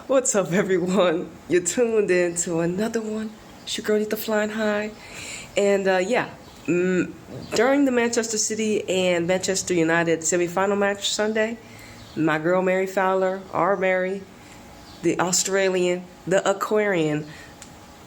What's up, everyone? You're tuned in to another one. It's your girl, Nita Flying High. And during the Manchester City and Manchester United semifinal match Sunday, my girl Mary Fowler, our Mary, the Australian, the Aquarian,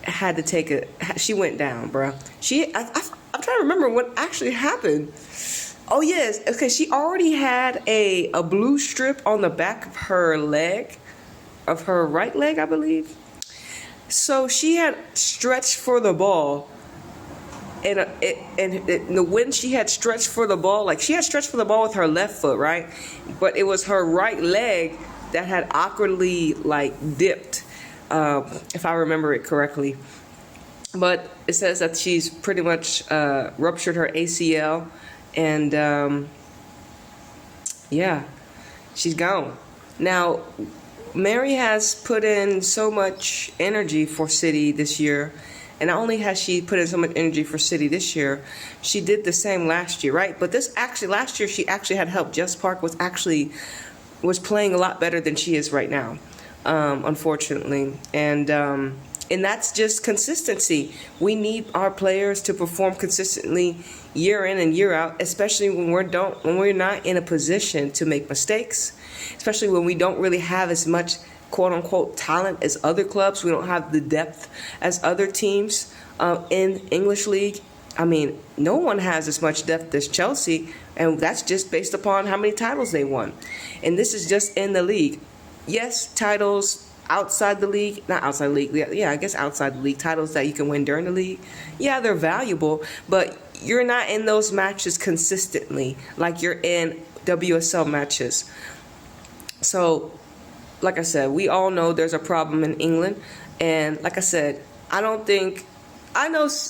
had to take it. She went down, bro. I'm trying to remember what actually happened. Oh yes, okay. She already had a blue strip on the back of her leg, of her right leg, I believe. So she had stretched for the ball, and when she had stretched for the ball, like she had stretched for the ball with her left foot, right? But it was her right leg that had awkwardly like dipped, if I remember it correctly. But it says that she's pretty much ruptured her ACL, and yeah, she's gone. Now, Mary has put in so much energy for City this year, and not only has she put in so much energy for City this year, she did the same last year, right? But last year she actually had help. Jess Park was playing a lot better than she is right now, unfortunately, and that's just consistency. We need our players to perform consistently year in and year out, especially when we're not in a position to make mistakes, especially when we don't really have as much quote unquote talent as other clubs. We don't have the depth as other teams in English league. I mean, no one has as much depth as Chelsea, and that's just based upon how many titles they won. And this is just in the league. Yes, titles outside the league, not outside the league, yeah, I guess outside the league, titles that you can win during the league, yeah, they're valuable, but you're not in those matches consistently like you're in WSL matches. So, like I said, we all know there's a problem in England, and like I said, I know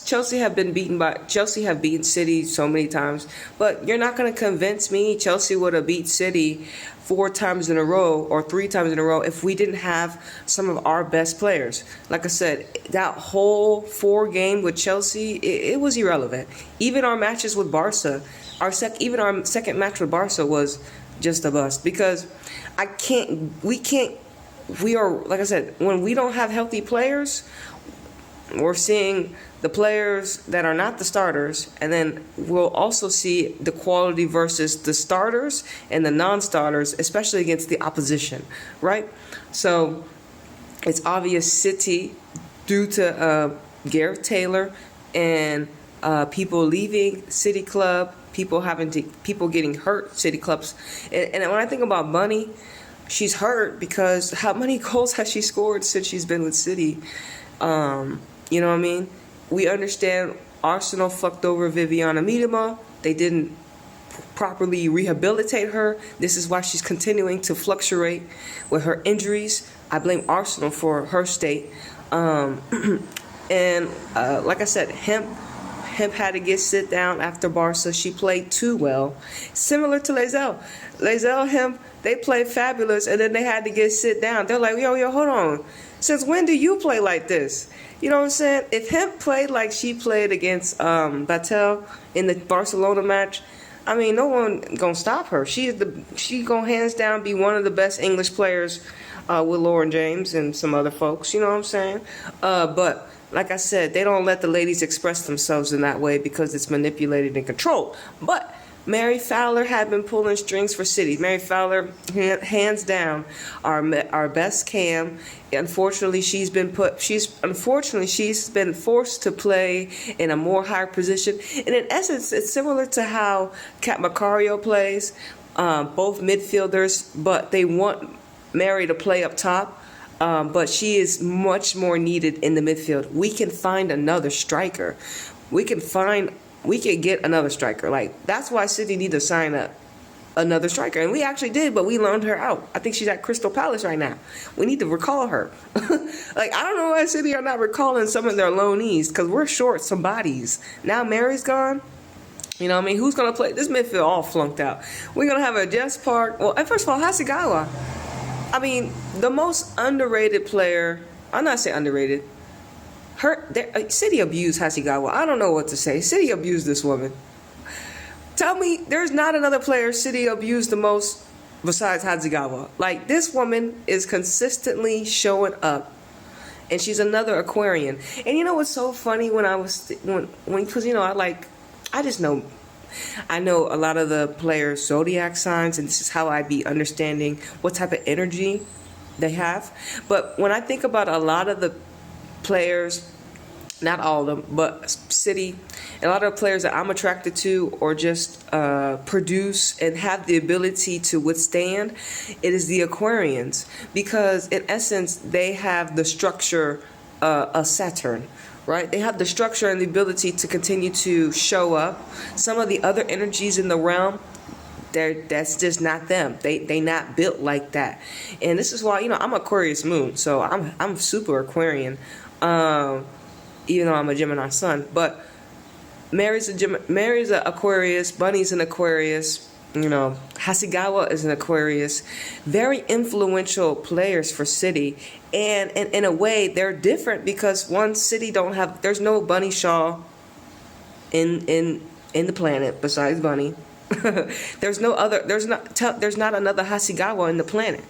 Chelsea have beaten City so many times, but you're not going to convince me Chelsea would have beat City 4 times in a row or 3 times in a row if we didn't have some of our best players. Like I said, that whole 4 game with Chelsea, it was irrelevant. Even our matches with Barca, even our second match with Barca was just a bust, because we are, like I said, when we don't have healthy players, we're seeing the players that are not the starters, and then we'll also see the quality versus the starters and the non-starters, especially against the opposition, right? So it's obvious City, due to Gareth Taylor and people leaving City Club, people getting hurt City Clubs, and when I think about Bunny, she's hurt because how many goals has she scored since she's been with City? You know what I mean? We understand Arsenal fucked over Viviana Miedema. They didn't properly rehabilitate her. This is why she's continuing to fluctuate with her injuries. I blame Arsenal for her state. And like I said, Hemp had to get sit down after Barca. She played too well. Similar to Lazelle, Hemp, they played fabulous, and then they had to get sit down. They're like, yo, hold on. Since when do you play like this? You know what I'm saying? If Hemp played like she played against Batel in the Barcelona match, I mean, no one gonna stop her. She gonna hands down be one of the best English players with Lauren James and some other folks. You know what I'm saying? But like I said, they don't let the ladies express themselves in that way because it's manipulated and controlled. But Mary Fowler had been pulling strings for City. Mary Fowler, hands down, our best cam. Unfortunately, she's been forced to play in a more higher position. And in essence, it's similar to how Kat Macario plays, both midfielders, but they want Mary to play up top. But she is much more needed in the midfield. We can find another striker. We can get another striker. Like, that's why City need to sign up another striker. And we actually did, but we loaned her out. I think she's at Crystal Palace right now. We need to recall her. Like, I don't know why City are not recalling some of their loanees, because we're short some bodies. Now Mary's gone. You know what I mean? Who's going to play? This midfield all flunked out. We're going to have a Jess Park. Well, first of all, Hasegawa. I mean, the most underrated player. I'm not saying underrated. City abused Hasegawa. I don't know what to say. City abused this woman. Tell me, there's not another player City abused the most besides Hadzigawa. Like, this woman is consistently showing up, and she's another Aquarian. And you know what's so funny, when because I know a lot of the players' zodiac signs, and this is how I be understanding what type of energy they have. But when I think about a lot of the players, not all of them, but City, and a lot of players that I'm attracted to, or just produce and have the ability to withstand, it is the Aquarians, because in essence they have the structure of Saturn, right? They have the structure and the ability to continue to show up. Some of the other energies in the realm, that's just not them. They not built like that. And this is why, I'm Aquarius moon, so I'm super Aquarian. Even though I'm a Gemini sun, but Mary's an Aquarius, Bunny's an Aquarius, Hasegawa is an Aquarius. Very influential players for City, and in a way they're different, because one, City there's no Bunny Shaw in the planet besides Bunny. There's not another Hasegawa in the planet.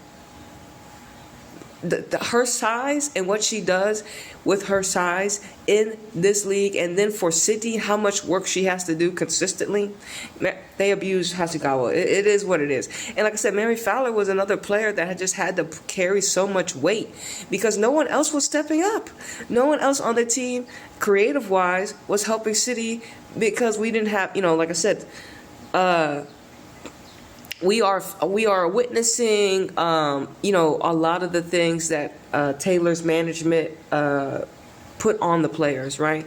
Her size and what she does with her size in this league, and then for City, how much work she has to do consistently, they abuse Hasegawa. It is what it is. And like I said, Mary Fowler was another player that had just had to carry so much weight, because no one else was stepping up. No one else on the team, creative-wise, was helping City, because we didn't have, like I said, we are witnessing, a lot of the things that Taylor's management put on the players, right?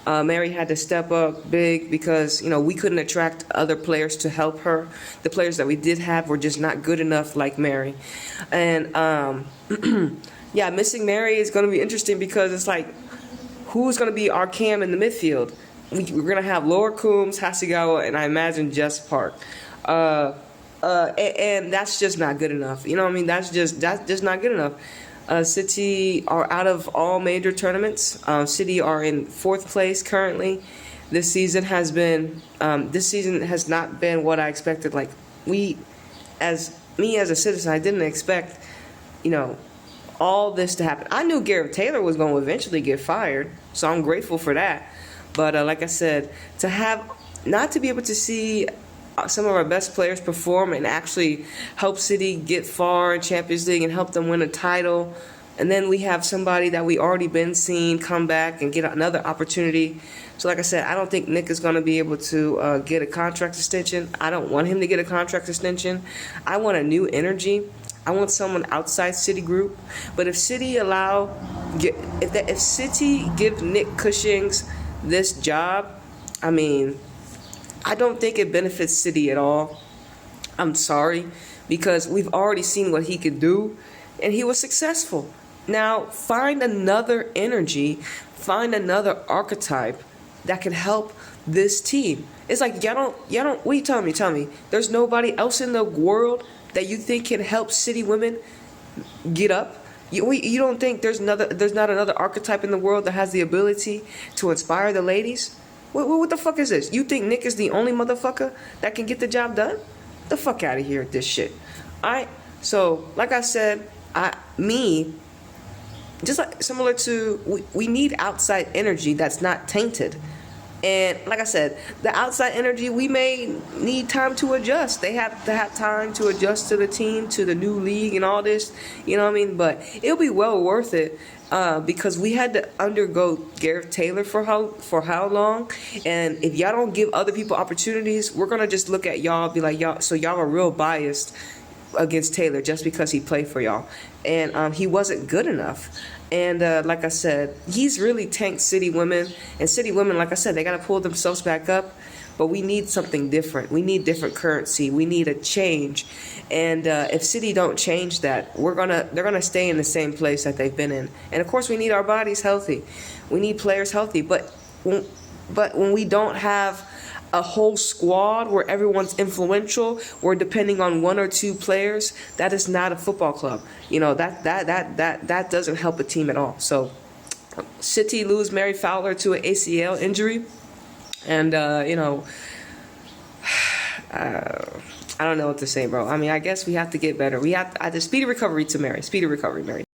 Mary had to step up big, because, we couldn't attract other players to help her. The players that we did have were just not good enough like Mary. And, yeah, missing Mary is going to be interesting, because it's like, who's going to be our cam in the midfield? We're going to have Laura Coombs, Hasegawa, and I imagine Jess Park. And that's just not good enough. You know what I mean? That's just not good enough. City are out of all major tournaments. City are in 4th place currently. This season has not been what I expected. Like, as a citizen, I didn't expect, all this to happen. I knew Gareth Taylor was going to eventually get fired, so I'm grateful for that. But like I said, not to be able to see some of our best players perform and actually help City get far in Champions League and help them win a title, and then we have somebody that we already been seeing come back and get another opportunity. So like I said, I don't think Nick is going to be able to get a contract extension. I don't want him to get a contract extension. I want a new energy. I want someone outside City Group. But if City if City give Nick Cushing's this job, I don't think it benefits City at all. I'm sorry, because we've already seen what he could do, and he was successful. Now, find another energy, find another archetype that can help this team. It's like, y'all don't, what are you telling me? Tell me, there's nobody else in the world that you think can help City women get up? You don't think there's not another archetype in the world that has the ability to inspire the ladies? What the fuck is this? You think Nick is the only motherfucker that can get the job done? The fuck out of here with this shit. Alright? So, like I said, just like similar to, we need outside energy that's not tainted. And like I said, the outside energy, we may need time to adjust. They have to have time to adjust to the team, to the new league and all this. You know what I mean? But it'll be well worth it. Because we had to undergo Gareth Taylor for how long, and if y'all don't give other people opportunities, we're gonna just look at y'all and be like, y'all are real biased against Taylor just because he played for y'all, and he wasn't good enough. And like I said, he's really tanked City women, and City women, like I said, they gotta pull themselves back up. But we need something different. We need different currency. We need a change. And if City don't change that, they're gonna stay in the same place that they've been in. And of course, we need our bodies healthy. We need players healthy. But when we don't have a whole squad where everyone's influential, we're depending on 1 or 2 players, that is not a football club. That doesn't help a team at all. So City lose Mary Fowler to an ACL injury. And I don't know what to say, bro. I mean, I guess we have to get better. We have the speedy recovery to Mary. Speedy recovery, Mary.